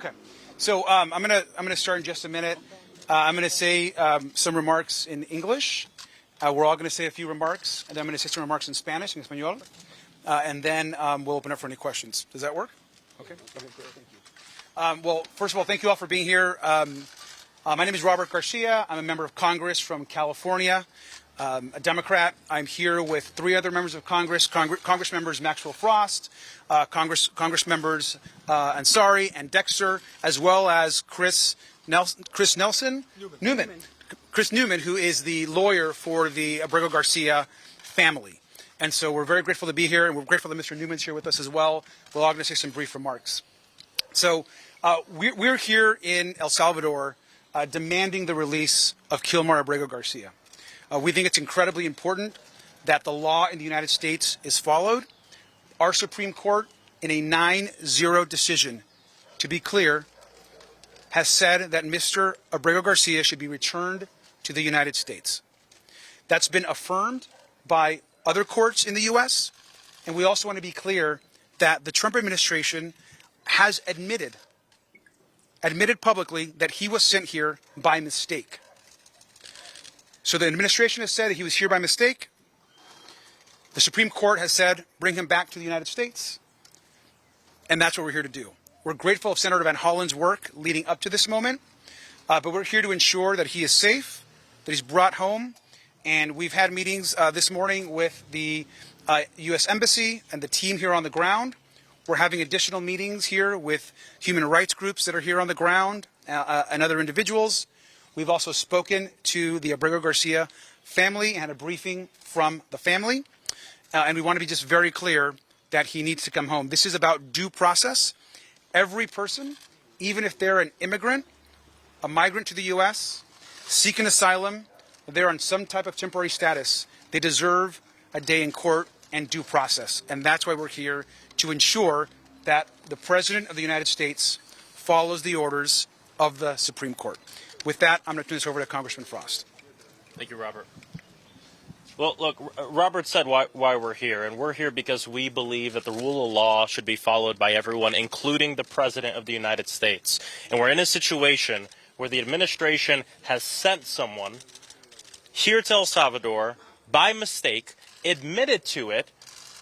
Okay. So I'm gonna start in just a minute. I'm gonna say some remarks in English. We're all gonna say a few remarks, and then I'm gonna say some remarks in Spanish, in Español, and then we'll open up for any questions. Does that work? Okay. Okay. Great. Thank you. Well, first of all, thank you all for being here. My name is Robert Garcia. I'm a member of Congress from California, a Democrat. I'm here with three other members of Congress, Congress members Maxwell Frost, Congress members Ansari and Dexter, as well as Chris Newman, who is the lawyer for the Abrego Garcia family. And so we're very grateful to be here, and we're grateful that Mr. Newman's here with us as well. We're all going to say some brief remarks. So we're here in El Salvador demanding the release of Kilmar Abrego Garcia. We think it's incredibly important that the law in the United States is followed. Our Supreme Court, in a 9-0 decision, to be clear, has said that Mr. Abrego Garcia should be returned to the United States. That's been affirmed by other courts in the U.S., and we also want to be clear that the Trump administration has admitted publicly that he was sent here by mistake. So the administration has said that he was here by mistake. The Supreme Court has said, bring him back to the United States. And that's what we're here to do. We're grateful of Senator Van Hollen's work leading up to this moment, but we're here to ensure that he is safe, that he's brought home. And we've had meetings this morning with the U.S. Embassy and the team here on the ground. We're having additional meetings here with human rights groups that are here on the ground and other individuals. We've also spoken to the Abrego Garcia family and had a briefing from the family. And we want to be just very clear that he needs to come home. This is about due process. Every person, even if they're an immigrant, a migrant to the U.S., seeking asylum, they're on some type of temporary status, they deserve a day in court and due process. And that's why we're here, to ensure that the President of the United States follows the orders of the Supreme Court. With that, I'm going to turn this over to Congressman Frost. Thank you, Robert. Well, look, Robert said why we're here, and we're here because we believe that the rule of law should be followed by everyone, including the President of the United States. And we're in a situation where the administration has sent someone here to El Salvador by mistake, admitted to it.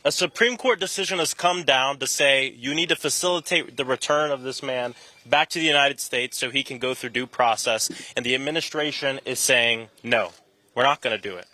A Supreme Court decision has come down to say you need to facilitate the return of this man back to the United States so he can go through due process. And the administration is saying, no, we're not going to do it.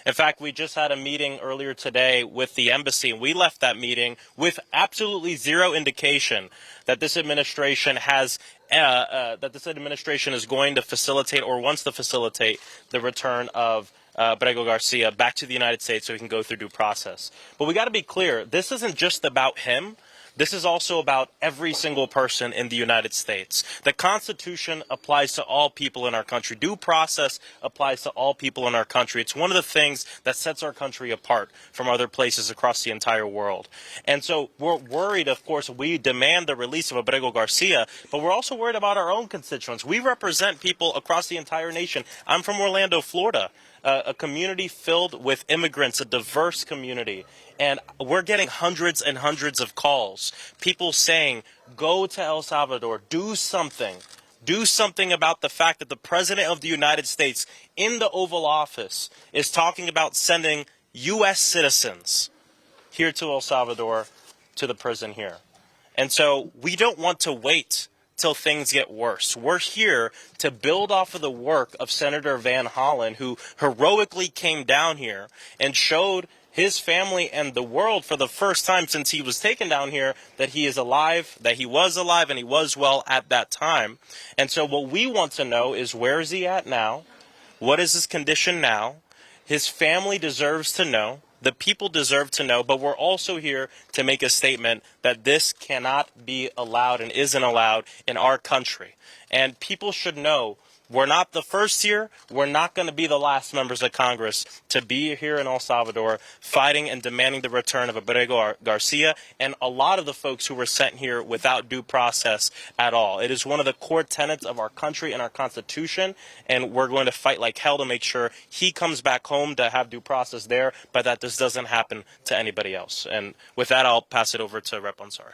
In fact, we just had a meeting earlier today with the embassy, and we left that meeting with absolutely zero indication that this administration has is going to facilitate or wants to facilitate the return of Abrego Garcia back to the United States so he can go through due process. But we got to be clear, this isn't just about him. This is also about every single person in the United States. The Constitution applies to all people in our country. Due process applies to all people in our country. It's one of the things that sets our country apart from other places across the entire world. And so we're worried, of course, we demand the release of Abrego Garcia, but we're also worried about our own constituents. We represent people across the entire nation. I'm from Orlando, Florida. A community filled with immigrants, a diverse community. And we're getting hundreds and hundreds of calls. People saying, go to El Salvador, do something. Do something about the fact that the President of the United States in the Oval Office is talking about sending U.S. citizens here to El Salvador, to the prison here. And so we don't want to wait till things get worse. We're here to build off of the work of Senator Van Hollen, who heroically came down here and showed his family and the world for the first time since he was taken down here that he is alive, that he was alive, and he was well at that time. And so what we want to know is, where is he at now? What is his condition now? His family deserves to know. The people deserve to know, but we're also here to make a statement that this cannot be allowed and isn't allowed in our country. And people should know we're not the first here. We're not going to be the last members of Congress to be here in El Salvador fighting and demanding the return of Abrego Garcia and a lot of the folks who were sent here without due process at all. It is one of the core tenets of our country and our Constitution, and we're going to fight like hell to make sure he comes back home to have due process there, but that this doesn't happen to anybody else. And with that, I'll pass it over to Rep. Ansari.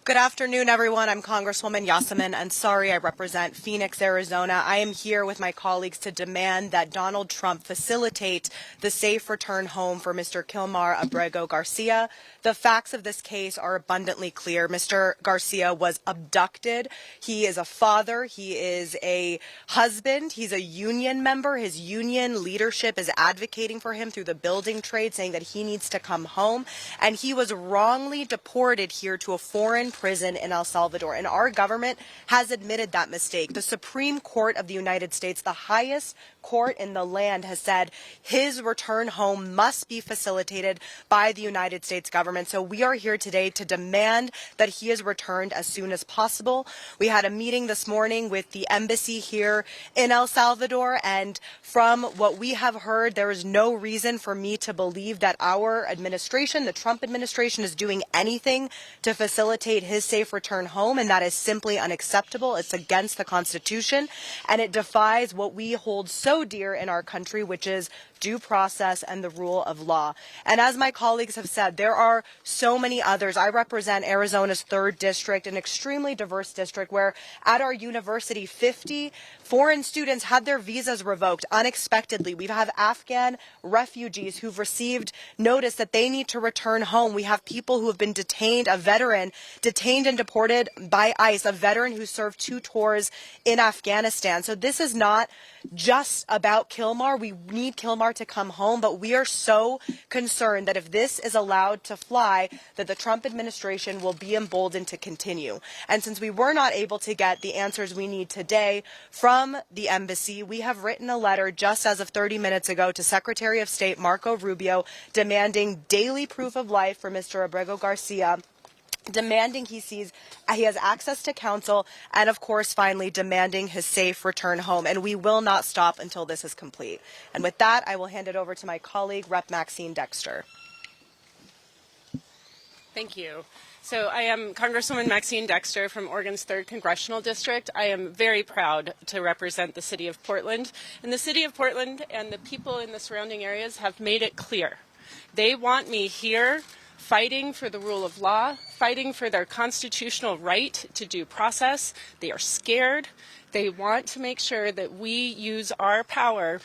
Good afternoon, everyone. I'm Congresswoman Yassamin Ansari. I represent Phoenix, Arizona. I am here with my colleagues to demand that Donald Trump facilitate the safe return home for Mr. Kilmar Abrego Garcia. The facts of this case are abundantly clear. Mr. Garcia was abducted. He is a father. He is a husband. He's a union member. His union leadership is advocating for him through the building trade, saying that he needs to come home. And he was wrongly deported here to a foreign prison in El Salvador, and our government has admitted that mistake. The Supreme Court of the United States, the highest court in the land, has said his return home must be facilitated by the United States government. So we are here today to demand that he is returned as soon as possible. We had a meeting this morning with the embassy here in El Salvador, and from what we have heard, there is no reason for me to believe that our administration, the Trump administration, is doing anything to facilitate his safe return home, and that is simply unacceptable. It's against the Constitution, and it defies what we hold so dear in our country, which is due process and the rule of law. And as my colleagues have said, there are so many others. I represent Arizona's 3rd district, an extremely diverse district where at our university, 50 foreign students had their visas revoked unexpectedly. We have Afghan refugees who've received notice that they need to return home. We have people who have been detained, a veteran detained and deported by ICE, a veteran who served 2 tours in Afghanistan. So this is not just about Kilmar. We need Kilmar to come home, but we are so concerned that if this is allowed to fly, that the Trump administration will be emboldened to continue. And since we were not able to get the answers we need today from the embassy, we have written a letter just as of 30 minutes ago to Secretary of State Marco Rubio demanding daily proof of life for Mr. Abrego Garcia, demanding he has access to counsel, and of course, finally, demanding his safe return home. And we will not stop until this is complete. And with that, I will hand it over to my colleague, Rep. Maxine Dexter. Thank you. So I am Congresswoman Maxine Dexter from Oregon's 3rd Congressional District. I am very proud to represent the City of Portland. And the City of Portland and the people in the surrounding areas have made it clear. They want me here fighting for the rule of law, fighting for their constitutional right to due process. They are scared. They want to make sure that we use our power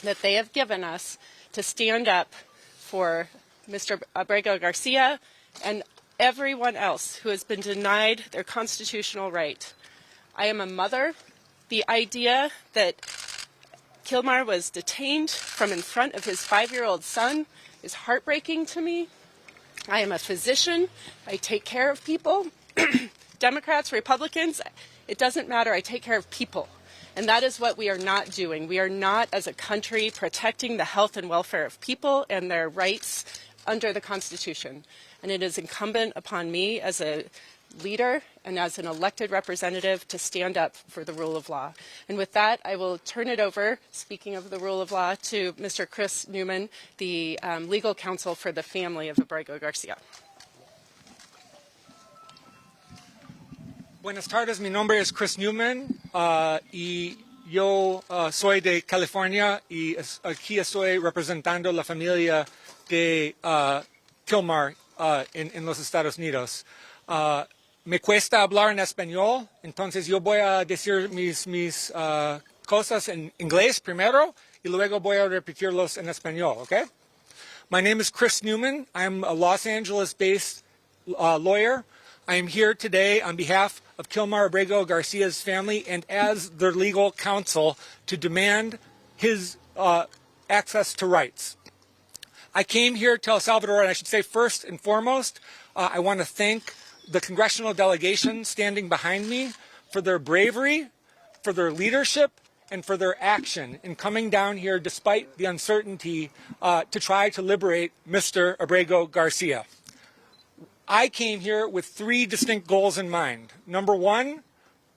that they have given us to stand up for Mr. Abrego Garcia and everyone else who has been denied their constitutional right. I am a mother. The idea that Kilmar was detained from in front of his 5-year-old son is heartbreaking to me. I am a physician. I take care of people. Democrats, Republicans, it doesn't matter. I take care of people. And that is what we are not doing. We are not, as a country, protecting the health and welfare of people and their rights under the Constitution. And it is incumbent upon me as a leader and as an elected representative to stand up for the rule of law. And with that, I will turn it over, speaking of the rule of law, to Mr. Chris Newman, the legal counsel for the family of Abrego Garcia. Buenas tardes, mi nombre es Chris Newman y yo soy de California y aquí estoy representando la familia de Kilmar en los Estados Unidos. Me cuesta hablar en español, entonces yo voy a decir mis cosas en inglés primero y luego voy a repetirlos en español, okay? My name is Chris Newman. I'm a Los Angeles-based lawyer. I am here today on behalf of Kilmar Abrego Garcia's family and as their legal counsel to demand his access to rights. I came here to El Salvador, and I should say first and foremost, I want to thank the congressional delegation standing behind me for their bravery, for their leadership, and for their action in coming down here despite the uncertainty to try to liberate Mr. Abrego Garcia. I came here with 3 distinct goals in mind. Number 1,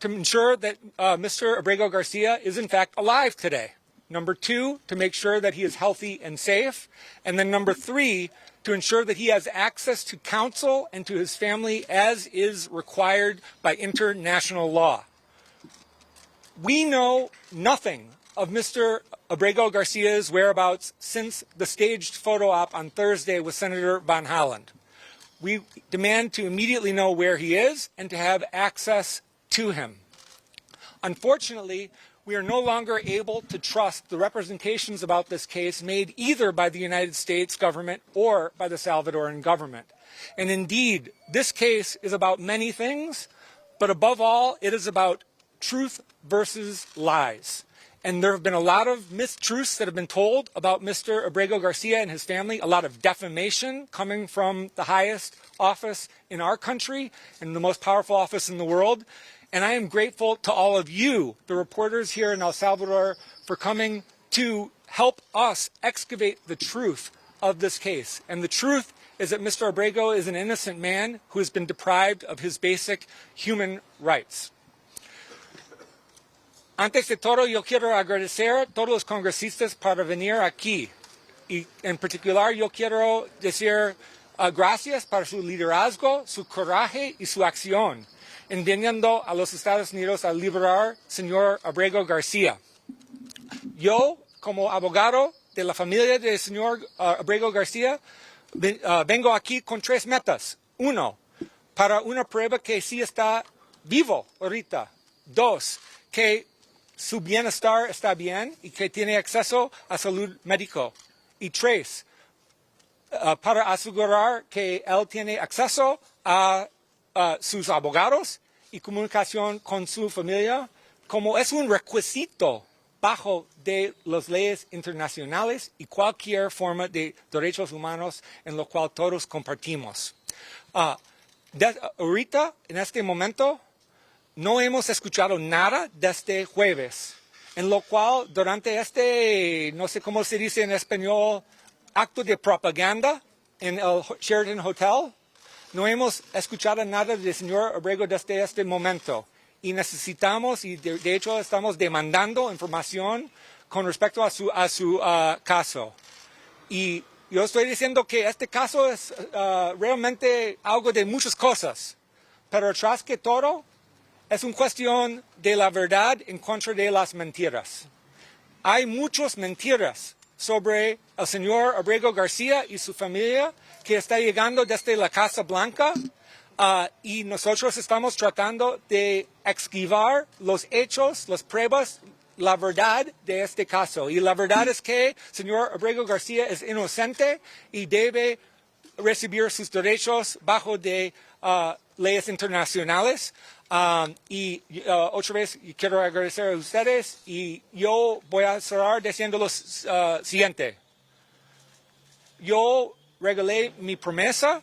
to ensure that Mr. Abrego Garcia is in fact alive today. Number 2, to make sure that he is healthy and safe. And then number 3, to ensure that he has access to counsel and to his family as is required by international law. We know nothing of Mr. Abrego Garcia's whereabouts since the staged photo op on Thursday with Senator Van Hollen. We demand to immediately know where he is and to have access to him. Unfortunately, we are no longer able to trust the representations about this case made either by the United States government or by the Salvadoran government. And indeed, this case is about many things, but above all, it is about truth versus lies. And there have been a lot of mistruths that have been told about Mr. Abrego Garcia and his family, a lot of defamation coming from the highest office in our country and the most powerful office in the world. And I am grateful to all of you, the reporters here in El Salvador, for coming to help us excavate the truth of this case. And the truth is that Mr. Abrego is an innocent man who has been deprived of his basic human rights. Antes de todo, yo quiero agradecer a todos los congresistas para venir aquí. Y en particular, yo quiero decir gracias por su liderazgo, su coraje y su acción, enviando a los Estados Unidos a liberar al señor Abrego García. Yo, como abogado de la familia del señor Abrego García, vengo aquí con 3 metas. 1, para una prueba que sí está vivo ahorita. 2, que su bienestar está bien y que tiene acceso a salud médico. Y 3, para asegurar que él tiene acceso a sus abogados y comunicación con su familia, como es un requisito bajo de las leyes internacionales y cualquier forma de derechos humanos en lo cual todos compartimos. Ahorita, en este momento, no hemos escuchado nada desde jueves, en lo cual durante este, no sé cómo se dice en español, acto de propaganda en el Sheraton Hotel, no hemos escuchado nada del señor Abrego desde este momento. Y necesitamos, y de hecho estamos demandando información con respecto a su caso. Y yo estoy diciendo que este caso es realmente algo de muchas cosas, pero atrás que todo es una cuestión de la verdad en contra de las mentiras. Hay muchas mentiras sobre el señor Abrego García y su familia que está llegando desde la Casa Blanca. Y nosotros estamos tratando de esquivar los hechos, las pruebas, la verdad de este caso. Y la verdad es que el señor Abrego García es inocente y debe recibir sus derechos bajo de leyes internacionales. Y otra vez quiero agradecer a ustedes y yo voy a cerrar diciendo lo siguiente. Yo regalé mi promesa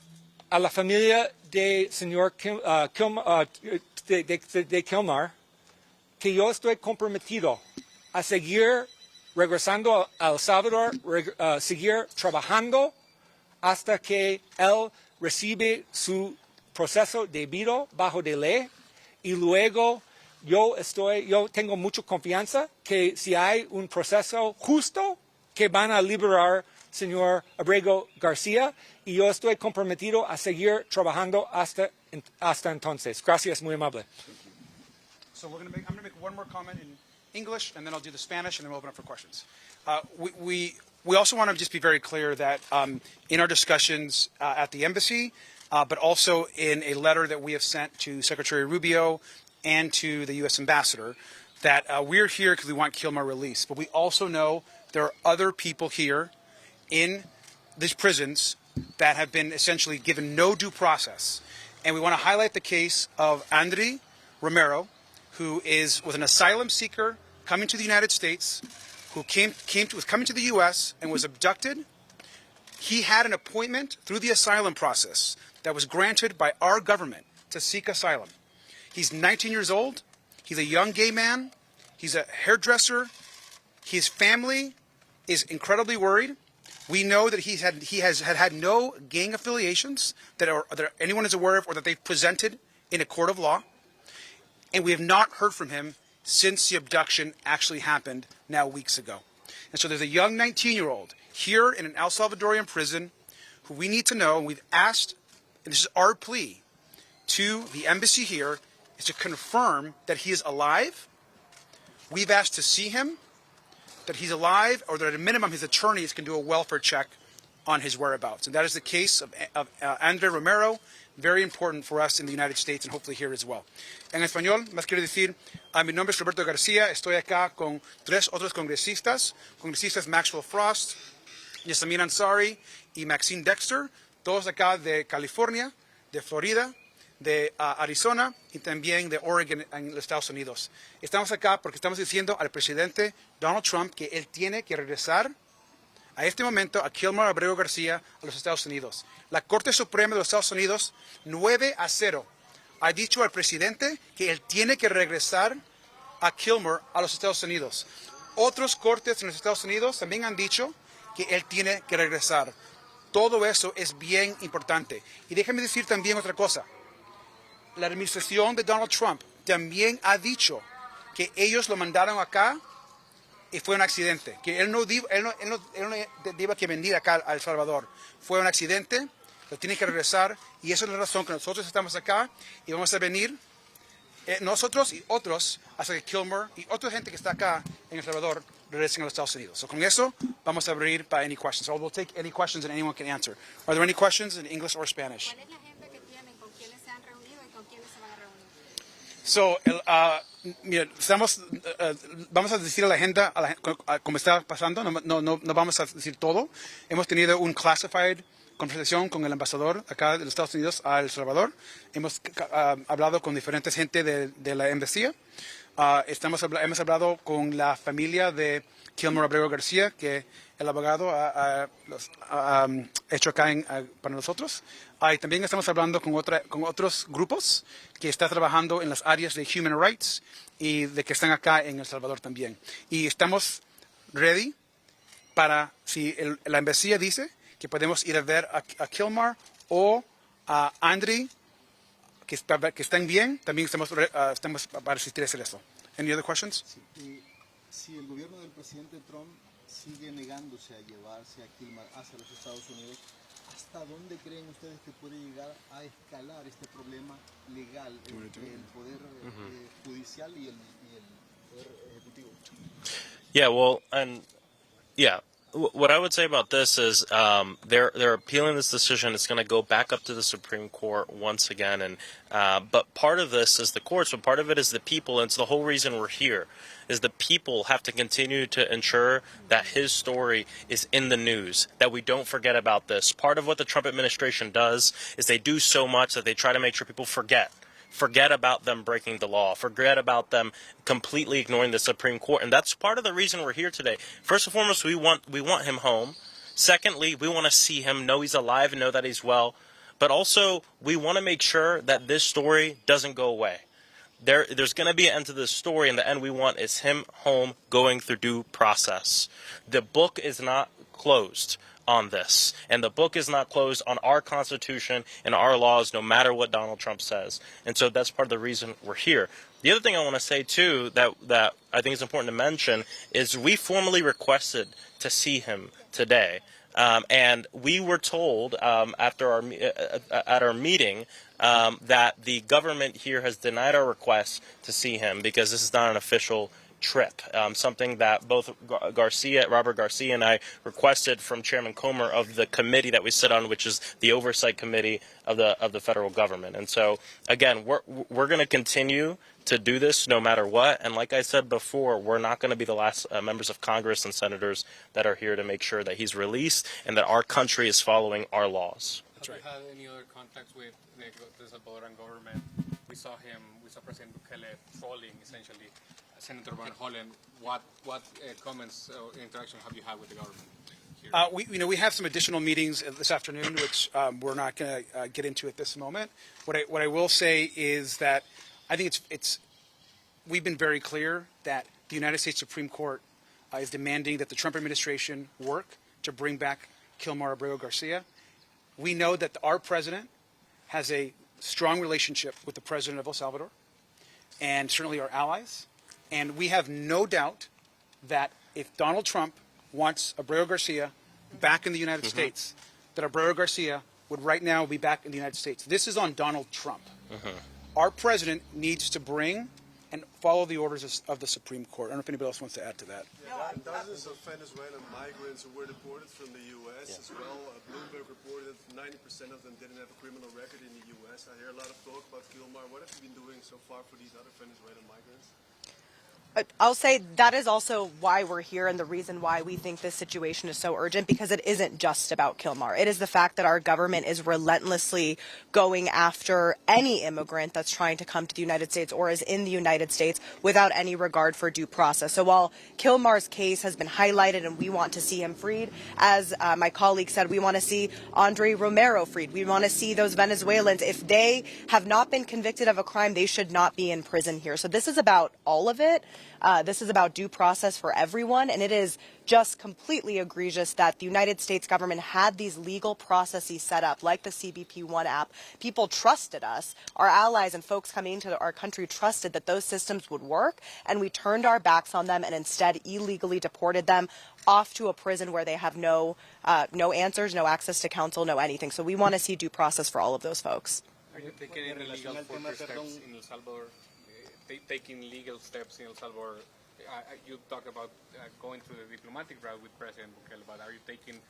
a la familia de señor Kilmar, que yo estoy comprometido a seguir regresando a El Salvador, seguir trabajando hasta que él recibe su proceso debido bajo de ley y luego yo tengo mucha confianza que si hay un proceso justo que van a liberar señor Abrego García y yo estoy comprometido a seguir trabajando hasta entonces. Gracias, muy amable. So I'm going to make one more comment in English, and then I'll do the Spanish, and then we'll open up for questions. We also want to just be very clear that in our discussions at the embassy, but also in a letter that we have sent to Secretary Rubio and to the U.S. Ambassador, that we're here because we want Kilmar released. But we also know there are other people here in these prisons that have been essentially given no due process. And we want to highlight the case of Andri Romero, who was an asylum seeker coming to the United States, who was coming to the U.S. and was abducted. He had an appointment through the asylum process that was granted by our government to seek asylum. He's 19 years old. He's a young gay man. He's a hairdresser. His family is incredibly worried. We know that he has had no gang affiliations that anyone is aware of or that they've presented in a court of law. And we have not heard from him since the abduction actually happened now weeks ago. And so there's a young 19-year-old here in an El Salvadorian prison who we need to know, and we've asked, and this is our plea to the embassy here, is to confirm that he is alive. We've asked to see him, that he's alive, or that at a minimum his attorneys can do a welfare check on his whereabouts. And that is the case of Andre Romero, very important for us in the United States and hopefully here as well. En español, más quiero decir, mi nombre es Roberto García, estoy acá con 3 otros congresistas Maxwell Frost, Yassamin Ansari y Maxine Dexter, todos acá de California, de Florida, de Arizona y también de Oregon en los Estados Unidos. Estamos acá porque estamos diciendo al presidente Donald Trump que él tiene que regresar a este momento a Kilmar Abrego Garcia a los Estados Unidos. La Corte Suprema de los Estados Unidos, 9-0, ha dicho al presidente que él tiene que regresar a Kilmar a los Estados Unidos. Otros cortes en los Estados Unidos también han dicho que él tiene que regresar. Todo eso es bien importante. Y déjame decir también otra cosa. La administración de Donald Trump también ha dicho que ellos lo mandaron acá y fue un accidente, que él no debía que venir acá a El Salvador. Fue un accidente, lo tiene que regresar y esa es la razón que nosotros estamos acá y vamos a venir, nosotros y otros, hasta que Kilmar y otra gente que está acá en El Salvador regresen a los Estados Unidos. So con eso vamos a abrir para any questions. So we'll take any questions that anyone can answer. Are there any questions in English or Spanish? ¿Cuál es la agenda que tienen? ¿Con quiénes se han reunido y con quiénes se van a reunir? So, mira, vamos a decir la agenda como está pasando, no vamos a decir todo. Hemos tenido un classified conversación con el embajador acá de los Estados Unidos a El Salvador. Hemos hablado con diferentes gente de la embajía. Hemos hablado con la familia de Kilmar Abrego Garcia, que el abogado ha hecho acá para nosotros. Y también estamos hablando con otros grupos que están trabajando en las áreas de human rights y de que están acá en El Salvador también. Y estamos ready para, si la embajía dice que podemos ir a ver a Kilmar o a Andre, que están bien, también estamos para asistir a hacer eso. Any other questions? Sí. Si el gobierno del presidente Trump sigue negándose a llevarse a Kilmar hacia los Estados Unidos, ¿hasta dónde creen ustedes que puede llegar a escalar este problema legal entre el poder judicial y el poder ejecutivo? Yeah, well, and yeah, what I would say about this is they're appealing this decision. It's going to go back up to the Supreme Court once again, and but part of this is the courts, but part of it is the people, and it's the whole reason we're here. Is the people have to continue to ensure that his story is in the news, that we don't forget about this. Part of what the Trump administration does is they do so much that they try to make sure people forget about them breaking the law, forget about them completely ignoring the Supreme Court. And that's part of the reason we're here today. First and foremost, we want him home. Secondly, we want to see him, know he's alive and know that he's well. But also, we want to make sure that this story doesn't go away. There's going to be an end to this story, and the end we want is him home going through due process. The book is not closed on this, and the book is not closed on our Constitution and our laws, no matter what Donald Trump says. And so that's part of the reason we're here. The other thing I want to say, too, that I think is important to mention is we formally requested to see him today. And we were told at our meeting that the government here has denied our request to see him because this is not an official trip, something that both Robert Garcia and I requested from Chairman Comer of the committee that we sit on, which is the Oversight Committee of the federal government. And so, again, we're going to continue to do this no matter what. And like I said before, we're not going to be the last members of Congress and senators that are here to make sure that he's released and that our country is following our laws. Have you had any other contacts with the Salvadoran government? We saw President Bukele trolling, essentially, Senator Van Hollen. What comments or interaction have you had with the government here? We have some additional meetings this afternoon, which we're not going to get into at this moment. What I will say is that I think we've been very clear that the United States Supreme Court is demanding that the Trump administration work to bring back Kilmar Abrego Garcia. We know that our president has a strong relationship with the president of El Salvador and certainly our allies. And we have no doubt that if Donald Trump wants Abrego Garcia back in the United States, that Abrego Garcia would right now be back in the United States. This is on Donald Trump. Our president needs to bring and follow the orders of the Supreme Court. I don't know if anybody else wants to add to that. Dozens of Venezuelan migrants who were deported from the U.S. as well. Bloomberg reported 90% of them didn't have a criminal record in the U.S. I hear a lot of talk about Kilmar. What have you been doing so far for these other Venezuelan migrants? I'll say that is also why we're here and the reason why we think this situation is so urgent, because it isn't just about Kilmar. It is the fact that our government is relentlessly going after any immigrant that's trying to come to the United States or is in the United States without any regard for due process. So while Kilmar's case has been highlighted and we want to see him freed, as my colleague said, we want to see Andre Romero freed. We want to see those Venezuelans. If they have not been convicted of a crime, they should not be in prison here. So this is about all of it. This is about due process for everyone, and it is just completely egregious that the United States government had these legal processes set up, like the CBP One app. People trusted us. Our allies and folks coming into our country trusted that those systems would work, and we turned our backs on them and instead illegally deported them off to a prison where they have no answers, no access to counsel, no anything. So we want to see due process for all of those folks. Are you taking any legal steps in El Salvador? Taking legal steps in El Salvador. You talk about going through the diplomatic route with President Bukele, but are you taking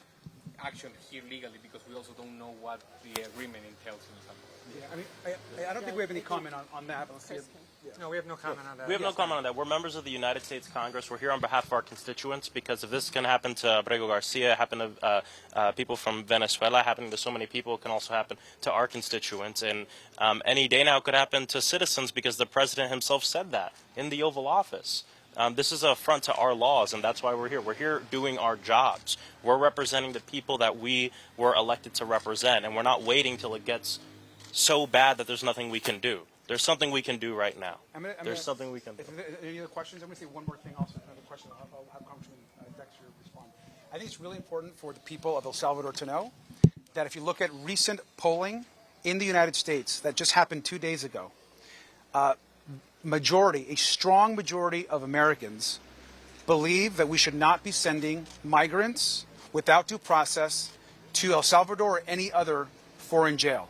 action here legally, because we also don't know what the agreement entails in El Salvador? Yeah, I mean, I don't think we have any comment on that. No, we have no comment on that. We have no comment on that. We're members of the United States Congress. We're here on behalf of our constituents, because if this can happen to Abrego Garcia, happen to people from Venezuela, happening to so many people, it can also happen to our constituents. And any day now it could happen to citizens, because the president himself said that in the Oval Office. This is an affront to our laws, and that's why we're here. We're here doing our jobs. We're representing the people that we were elected to represent, and we're not waiting till it gets so bad that there's nothing we can do. There's something we can do right now. There's something we can do. Any other questions? I'm going to say one more thing also. Another question. I'll have Congressman Dexter respond. I think it's really important for the people of El Salvador to know that if you look at recent polling in the United States that just happened 2 days ago, a strong majority of Americans believe that we should not be sending migrants without due process to El Salvador or any other foreign jail.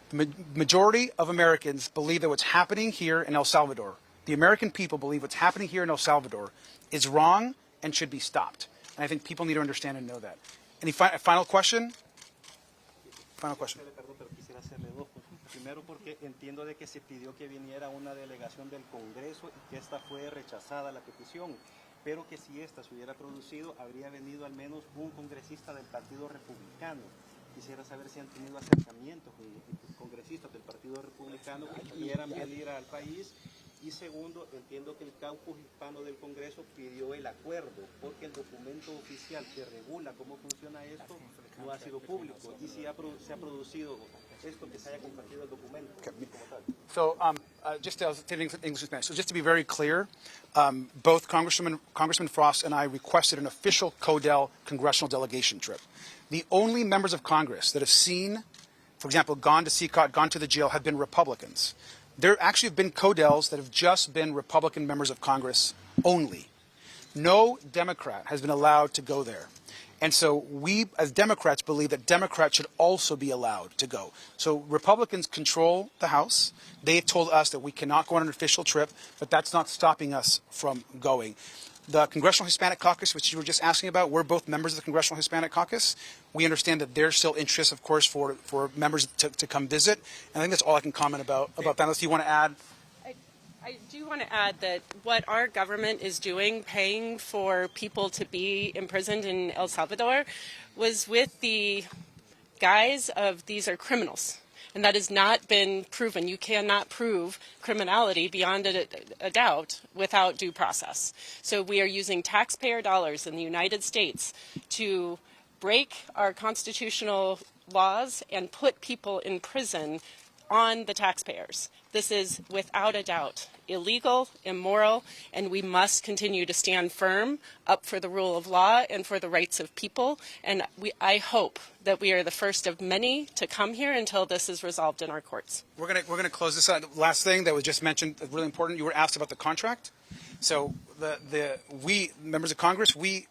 The majority of Americans believe that what's happening here in El Salvador, the American people believe what's happening here in El Salvador is wrong and should be stopped. And I think people need to understand and know that. Any final question? Final question. Primero, porque entiendo de que se pidió que viniera una delegación del Congreso y que esta fue rechazada la petición, pero que si esta se hubiera producido, habría venido al menos un congresista del Partido Republicano. Quisiera saber si han tenido acercamientos con congresistas del Partido Republicano que quieran venir al país. Y segundo, entiendo que el caucus hispano del Congreso pidió el acuerdo, porque el documento oficial que regula cómo funciona esto no ha sido público. Y si se ha producido esto, que se haya compartido el documento. So, just to English and Spanish. So, just to be very clear, both Congressman Frost and I requested an official CODEL congressional delegation trip. The only members of Congress that have seen, for example, gone to CCOT, gone to the jail, have been Republicans. There actually have been CODELs that have just been Republican members of Congress only. No Democrat has been allowed to go there. And so we, as Democrats, believe that Democrats should also be allowed to go. So Republicans control the House. They told us that we cannot go on an official trip, but that's not stopping us from going. The Congressional Hispanic Caucus, which you were just asking about, we're both members of the Congressional Hispanic Caucus. We understand that there's still interest, of course, for members to come visit. And I think that's all I can comment about that. Unless you want to add? I do want to add that what our government is doing, paying for people to be imprisoned in El Salvador, was with the guise of these are criminals. And that has not been proven. You cannot prove criminality beyond a doubt without due process. So we are using taxpayer dollars in the United States to break our constitutional laws and put people in prison on the taxpayers. This is, without a doubt, illegal, immoral, and we must continue to stand firm up for the rule of law and for the rights of people. And I hope that we are the first of many to come here until this is resolved in our courts. We're gonna close this out. Last thing that was just mentioned, really important. You were asked about the contract. So we members of Congress, we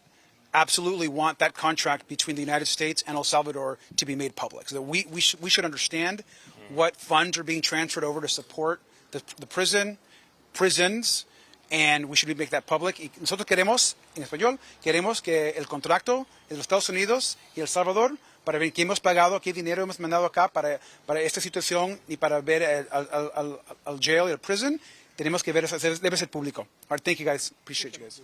absolutely want that contract between the United States and El Salvador to be made public. So we should understand what funds are being transferred over to support the prison, prisons, and we should make that public. Y nosotros queremos, en español, queremos que el contrato de los Estados Unidos y El Salvador, para ver qué hemos pagado, qué dinero hemos mandado acá para esta situación y para ver al jail y al prison, tenemos que ver eso, debe ser público. All right, thank you guys. Appreciate you guys.